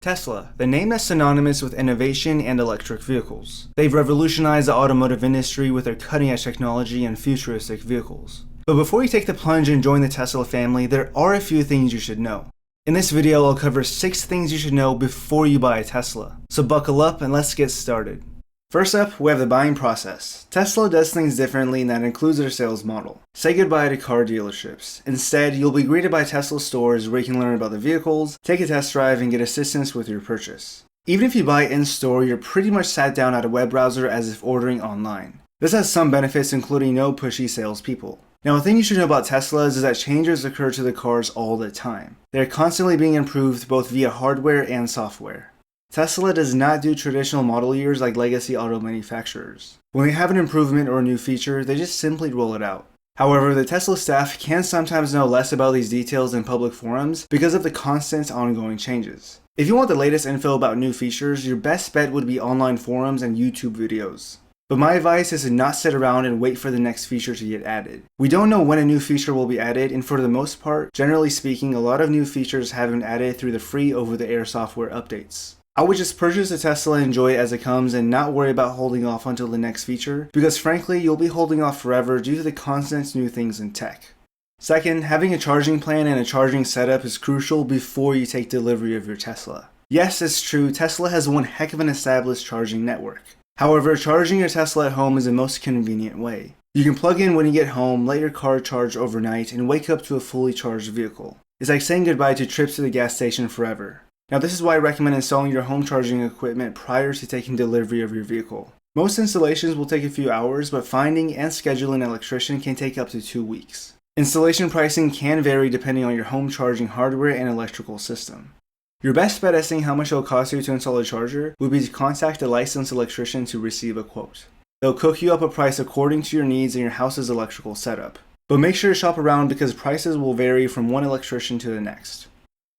Tesla, the name is synonymous with innovation and electric vehicles. They've revolutionized the automotive industry with their cutting-edge technology and futuristic vehicles. But before you take the plunge and join the Tesla family, there are a few things you should know. In this video, I'll cover 6 things you should know before you buy a Tesla. So buckle up and let's get started. First up, we have the buying process. Tesla does things differently, and that includes their sales model. Say goodbye to car dealerships. Instead, you'll be greeted by Tesla stores where you can learn about the vehicles, take a test drive, and get assistance with your purchase. Even if you buy in-store, you're pretty much sat down at a web browser as if ordering online. This has some benefits, including no pushy salespeople. Now, a thing you should know about Teslas is that changes occur to the cars all the time. They're constantly being improved both via hardware and software. Tesla does not do traditional model years like legacy auto manufacturers. When they have an improvement or a new feature, they just simply roll it out. However, the Tesla staff can sometimes know less about these details in public forums because of the constant ongoing changes. If you want the latest info about new features, your best bet would be online forums and YouTube videos. But my advice is to not sit around and wait for the next feature to get added. We don't know when a new feature will be added, and for the most part, generally speaking, a lot of new features have been added through the free over-the-air software updates. I would just purchase a Tesla and enjoy it as it comes and not worry about holding off until the next feature, because frankly, you'll be holding off forever due to the constant new things in tech. Second, having a charging plan and a charging setup is crucial before you take delivery of your Tesla. Yes, it's true, Tesla has one heck of an established charging network. However, charging your Tesla at home is the most convenient way. You can plug in when you get home, let your car charge overnight, and wake up to a fully charged vehicle. It's like saying goodbye to trips to the gas station forever. Now, this is why I recommend installing your home charging equipment prior to taking delivery of your vehicle. Most installations will take a few hours, but finding and scheduling an electrician can take up to 2 weeks. Installation pricing can vary depending on your home charging hardware and electrical system. Your best bet at seeing how much it will cost you to install a charger would be to contact a licensed electrician to receive a quote. They'll cook you up a price according to your needs and your house's electrical setup. But make sure to shop around because prices will vary from one electrician to the next.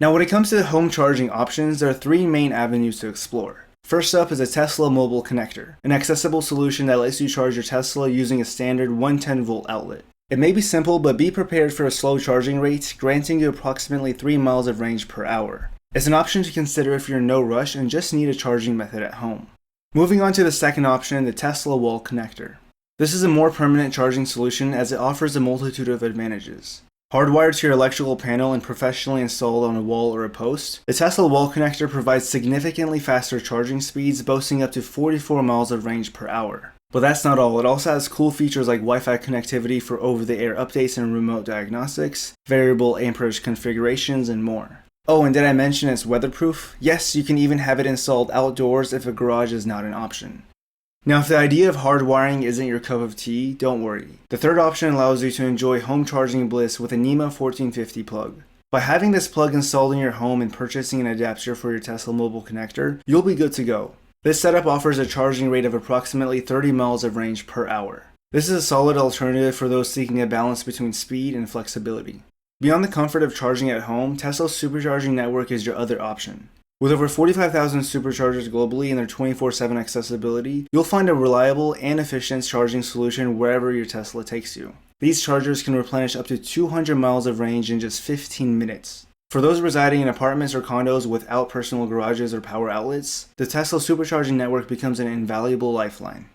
Now, when it comes to home charging options, there are 3 main avenues to explore. First up is a Tesla mobile connector, an accessible solution that lets you charge your Tesla using a standard 110-volt outlet. It may be simple, but be prepared for a slow charging rate, granting you approximately 3 miles of range per hour. It's an option to consider if you're in no rush and just need a charging method at home. Moving on to the second option, the Tesla wall connector. This is a more permanent charging solution as it offers a multitude of advantages. Hardwired to your electrical panel and professionally installed on a wall or a post, the Tesla wall connector provides significantly faster charging speeds, boasting up to 44 miles of range per hour. But that's not all, it also has cool features like Wi-Fi connectivity for over-the-air updates and remote diagnostics, variable amperage configurations, and more. Oh, and did I mention it's weatherproof? Yes, you can even have it installed outdoors if a garage is not an option. Now, if the idea of hardwiring isn't your cup of tea, don't worry. The third option allows you to enjoy home charging bliss with a NEMA 1450 plug. By having this plug installed in your home and purchasing an adapter for your Tesla mobile connector, you'll be good to go. This setup offers a charging rate of approximately 30 miles of range per hour. This is a solid alternative for those seeking a balance between speed and flexibility. Beyond the comfort of charging at home, Tesla's supercharging network is your other option. With over 45,000 superchargers globally and their 24/7 accessibility, you'll find a reliable and efficient charging solution wherever your Tesla takes you. These chargers can replenish up to 200 miles of range in just 15 minutes. For those residing in apartments or condos without personal garages or power outlets, the Tesla supercharging network becomes an invaluable lifeline.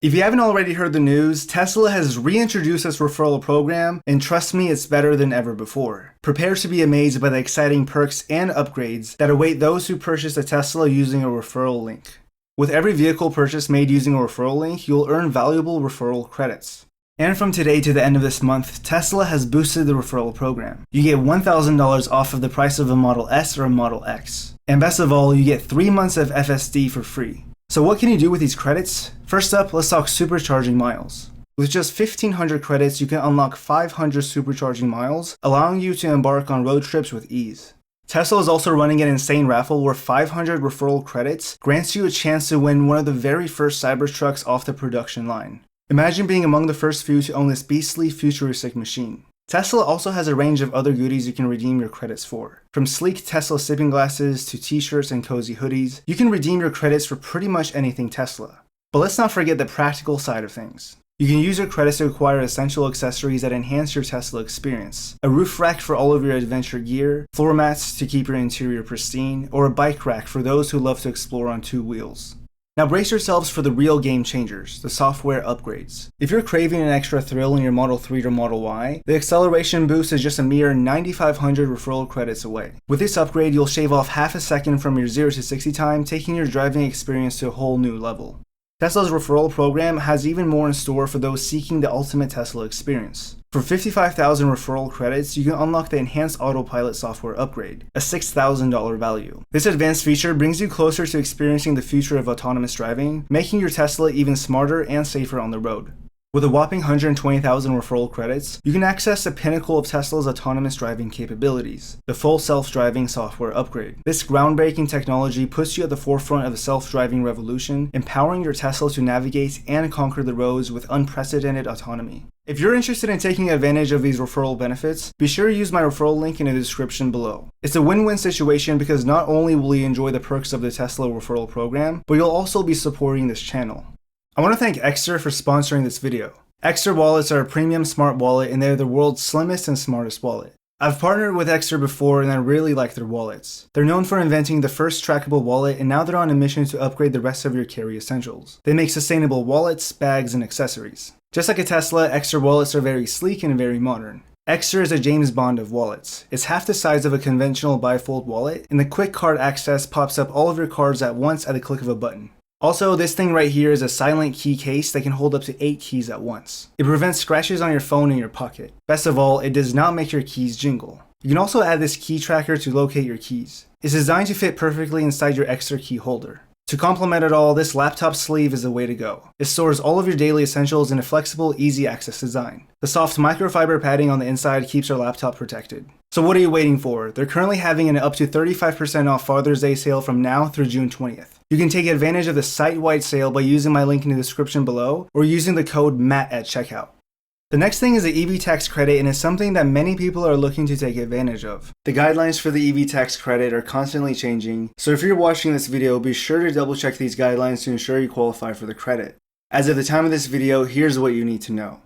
If you haven't already heard the news, Tesla has reintroduced this referral program, and trust me, it's better than ever before. Prepare to be amazed by the exciting perks and upgrades that await those who purchase a Tesla using a referral link. With every vehicle purchase made using a referral link, you'll earn valuable referral credits. And from today to the end of this month, Tesla has boosted the referral program. You get $1,000 off of the price of a Model S or a Model X. And best of all, you get 3 months of FSD for free. So what can you do with these credits? First up, let's talk supercharging miles. With just 1,500 credits, you can unlock 500 supercharging miles, allowing you to embark on road trips with ease. Tesla is also running an insane raffle where 500 referral credits grants you a chance to win one of the very first Cybertrucks off the production line. Imagine being among the first few to own this beastly futuristic machine. Tesla also has a range of other goodies you can redeem your credits for. From sleek Tesla sipping glasses to t-shirts and cozy hoodies, you can redeem your credits for pretty much anything Tesla. But let's not forget the practical side of things. You can use your credits to acquire essential accessories that enhance your Tesla experience. A roof rack for all of your adventure gear, floor mats to keep your interior pristine, or a bike rack for those who love to explore on two wheels. Now brace yourselves for the real game changers, the software upgrades. If you're craving an extra thrill in your Model 3 or Model Y, the acceleration boost is just a mere 9,500 referral credits away. With this upgrade, you'll shave off half a second from your 0 to 60 time, taking your driving experience to a whole new level. Tesla's referral program has even more in store for those seeking the ultimate Tesla experience. For 55,000 referral credits, you can unlock the Enhanced Autopilot software upgrade, a $6,000 value. This advanced feature brings you closer to experiencing the future of autonomous driving, making your Tesla even smarter and safer on the road. With a whopping 120,000 referral credits, you can access the pinnacle of Tesla's autonomous driving capabilities, the full self-driving software upgrade. This groundbreaking technology puts you at the forefront of the self-driving revolution, empowering your Tesla to navigate and conquer the roads with unprecedented autonomy. If you're interested in taking advantage of these referral benefits, be sure to use my referral link in the description below. It's a win-win situation because not only will you enjoy the perks of the Tesla referral program, but you'll also be supporting this channel. I want to thank Exter for sponsoring this video. Exter wallets are a premium smart wallet and they're the world's slimmest and smartest wallet. I've partnered with Exter before and I really like their wallets. They're known for inventing the first trackable wallet and now they're on a mission to upgrade the rest of your carry essentials. They make sustainable wallets, bags, and accessories. Just like a Tesla, Exter wallets are very sleek and very modern. Exter is a James Bond of wallets. It's half the size of a conventional bifold wallet and the quick card access pops up all of your cards at once at the click of a button. Also, this thing right here is a silent key case that can hold up to 8 keys at once. It prevents scratches on your phone in your pocket. Best of all, it does not make your keys jingle. You can also add this key tracker to locate your keys. It's designed to fit perfectly inside your Exter key holder. To complement it all, this laptop sleeve is the way to go. It stores all of your daily essentials in a flexible, easy access design. The soft microfiber padding on the inside keeps your laptop protected. So what are you waiting for? They're currently having an up to 35% off Father's Day sale from now through June 20th. You can take advantage of the site-wide sale by using my link in the description below or using the code MATT at checkout. The next thing is the EV tax credit and it's something that many people are looking to take advantage of. The guidelines for the EV tax credit are constantly changing, so if you're watching this video, be sure to double check these guidelines to ensure you qualify for the credit. As of the time of this video, here's what you need to know.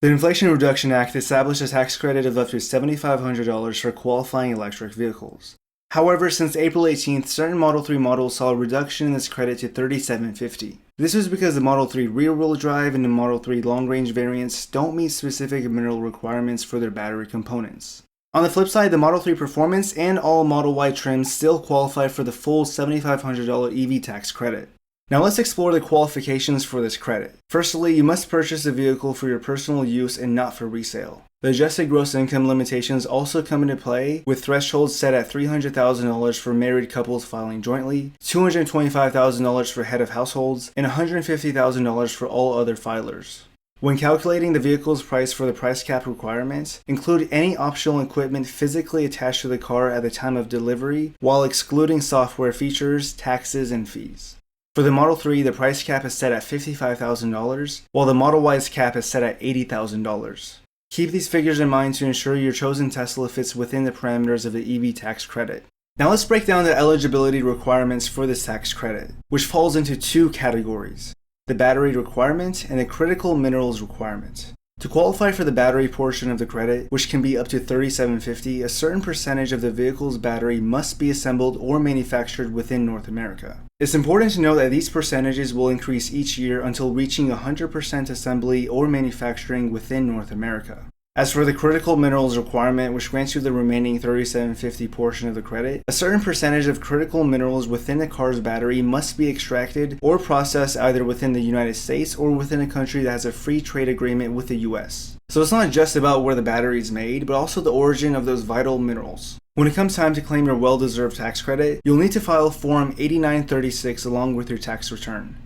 The Inflation Reduction Act established a tax credit of up to $7,500 for qualifying electric vehicles. However, since April 18th, certain Model 3 models saw a reduction in this credit to $3,750. This was because the Model 3 rear-wheel drive and the Model 3 long-range variants don't meet specific mineral requirements for their battery components. On the flip side, the Model 3 Performance and all Model Y trims still qualify for the full $7,500 EV tax credit. Now let's explore the qualifications for this credit. Firstly, you must purchase the vehicle for your personal use and not for resale. The adjusted gross income limitations also come into play, with thresholds set at $300,000 for married couples filing jointly, $225,000 for head of households, and $150,000 for all other filers. When calculating the vehicle's price for the price cap requirements, include any optional equipment physically attached to the car at the time of delivery, while excluding software features, taxes, and fees. For the Model 3, the price cap is set at $55,000, while the Model Y's cap is set at $80,000. Keep these figures in mind to ensure your chosen Tesla fits within the parameters of the EV tax credit. Now let's break down the eligibility requirements for this tax credit, which falls into two categories: the battery requirement and the critical minerals requirement. To qualify for the battery portion of the credit, which can be up to $3,750, a certain percentage of the vehicle's battery must be assembled or manufactured within North America. It's important to note that these percentages will increase each year until reaching 100% assembly or manufacturing within North America. As for the critical minerals requirement, which grants you the remaining $3,750 portion of the credit, a certain percentage of critical minerals within the car's battery must be extracted or processed either within the United States or within a country that has a free trade agreement with the US. So it's not just about where the battery is made, but also the origin of those vital minerals. When it comes time to claim your well-deserved tax credit, you'll need to file Form 8936 along with your tax return.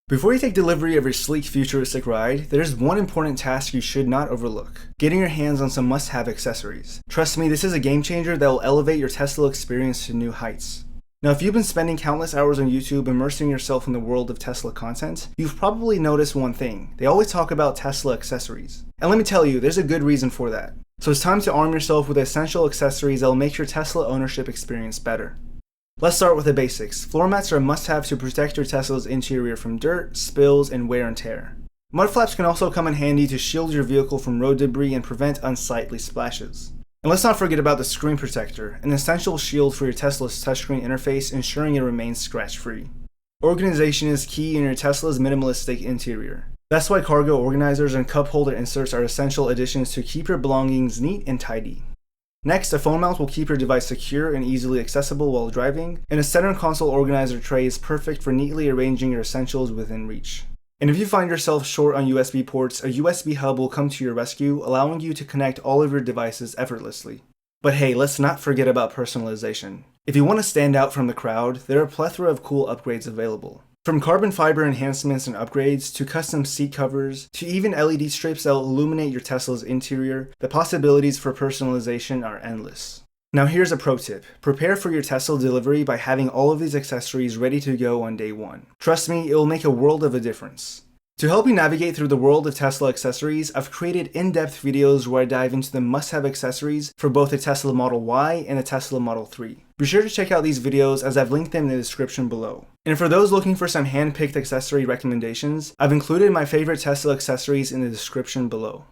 Before you take delivery of your sleek futuristic ride, there's one important task you should not overlook: getting your hands on some must-have accessories. Trust me, this is a game changer that will elevate your Tesla experience to new heights. Now, if you've been spending countless hours on YouTube immersing yourself in the world of Tesla content, you've probably noticed one thing: they always talk about Tesla accessories. And let me tell you, there's a good reason for that. So it's time to arm yourself with essential accessories that will make your Tesla ownership experience better. Let's start with the basics. Floor mats are a must-have to protect your Tesla's interior from dirt, spills, and wear and tear. Mud flaps can also come in handy to shield your vehicle from road debris and prevent unsightly splashes. And let's not forget about the screen protector, an essential shield for your Tesla's touchscreen interface, ensuring it remains scratch-free. Organization is key in your Tesla's minimalistic interior. That's why cargo organizers and cup holder inserts are essential additions to keep your belongings neat and tidy. Next, a phone mount will keep your device secure and easily accessible while driving, and a center console organizer tray is perfect for neatly arranging your essentials within reach. And if you find yourself short on USB ports, a USB hub will come to your rescue, allowing you to connect all of your devices effortlessly. But hey, let's not forget about personalization. If you want to stand out from the crowd, there are a plethora of cool upgrades available. From carbon fiber enhancements and upgrades, to custom seat covers, to even LED strips that will illuminate your Tesla's interior, the possibilities for personalization are endless. Now here's a pro tip. Prepare for your Tesla delivery by having all of these accessories ready to go on day one. Trust me, it will make a world of a difference. To help you navigate through the world of Tesla accessories, I've created in-depth videos where I dive into the must-have accessories for both the Tesla Model Y and the Tesla Model 3. Be sure to check out these videos as I've linked them in the description below. And for those looking for some hand-picked accessory recommendations, I've included my favorite Tesla accessories in the description below.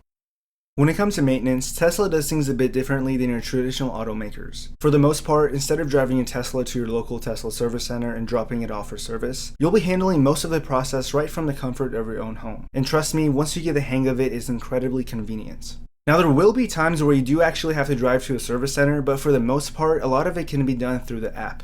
When it comes to maintenance, Tesla does things a bit differently than your traditional automakers. For the most part, instead of driving your Tesla to your local Tesla service center and dropping it off for service, you'll be handling most of the process right from the comfort of your own home. And trust me, once you get the hang of it, it's incredibly convenient. Now there will be times where you do actually have to drive to a service center, but for the most part, a lot of it can be done through the app.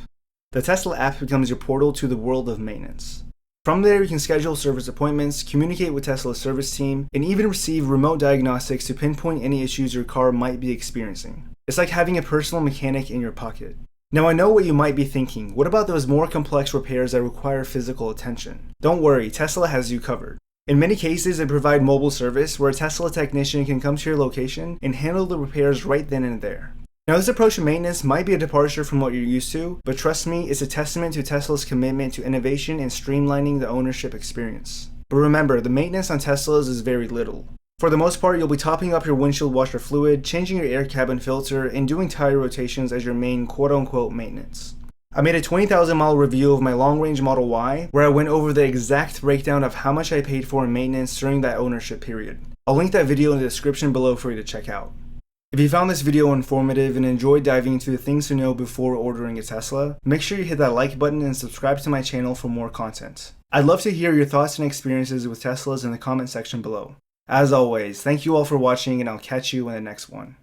The Tesla app becomes your portal to the world of maintenance. From there, you can schedule service appointments, communicate with Tesla's service team, and even receive remote diagnostics to pinpoint any issues your car might be experiencing. It's like having a personal mechanic in your pocket. Now I know what you might be thinking, what about those more complex repairs that require physical attention? Don't worry, Tesla has you covered. In many cases, they provide mobile service where a Tesla technician can come to your location and handle the repairs right then and there. Now this approach to maintenance might be a departure from what you're used to, but trust me, it's a testament to Tesla's commitment to innovation and streamlining the ownership experience. But remember, the maintenance on Teslas is very little. For the most part, you'll be topping up your windshield washer fluid, changing your air cabin filter, and doing tire rotations as your main quote-unquote maintenance. I made a 20,000 mile review of my long-range Model Y, where I went over the exact breakdown of how much I paid for in maintenance during that ownership period. I'll link that video in the description below for you to check out. If you found this video informative and enjoyed diving into the things to know before ordering a Tesla, make sure you hit that like button and subscribe to my channel for more content. I'd love to hear your thoughts and experiences with Teslas in the comment section below. As always, thank you all for watching, and I'll catch you in the next one.